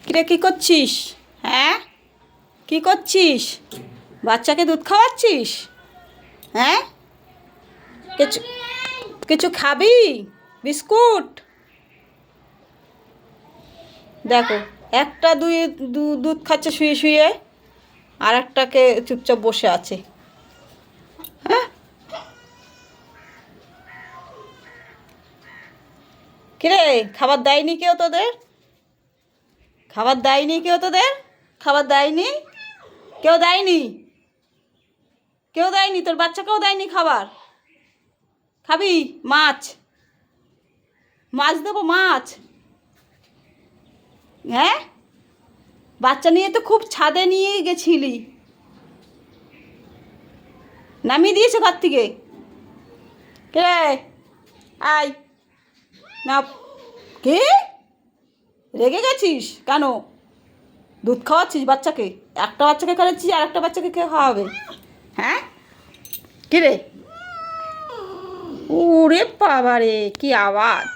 কিরে কি করছিস? হ্যাঁ, কি করছিস? বাচ্চাকে দুধ খাওয়াচ্ছিস? হ্যাঁ, কিছু কিছু খাবি? বিস্কুট? দেখো, একটা দুধ খাচ্ছে শুয়ে শুয়ে, আর একটাকে চুপচাপ বসে আছে। হ্যাঁ, কিরে খাবার দেয়নি কেউ তোদের? খাবার দেয়নি কেউ তোদের? খাবার দেয়নি? কেউ দেয়নি? কেউ দেয়নি? তোর বাচ্চাকেও দেয়নি খাবার? খাবি? মাছ, মাছ দেবো, মাছ। হ্যাঁ, বাচ্চা নিয়ে তো খুব ছাদে নিয়ে গেছিলি, নামিয়ে দিয়েছে ঘর থেকে। কে? আয় না। কে? রেগে গেছিস কেন? দুধ খাওয়াচ্ছিস বাচ্চাকে? একটা বাচ্চাকে খাওয়াচ্ছিস, আর একটা বাচ্চাকে কে খাওয়াবে? হ্যাঁ, কে রে? ওরে বাবা রে, কি আওয়াজ!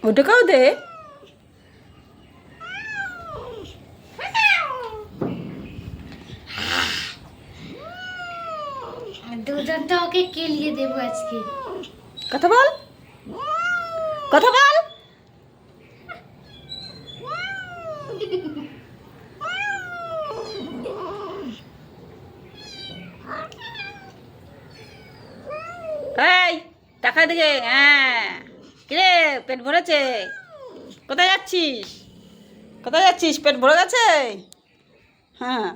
ওটাকেও দে। দুধটা ওকে কেলিয়ে দেবো আজকে। কথা বল, কথা বল। এই, টাকা দিকে। হ্যাঁ, কিরে পেট ভরেছে? কোথায় যাচ্ছিস? কোথায় যাচ্ছিস? পেট ভরে গেছে? হ্যাঁ।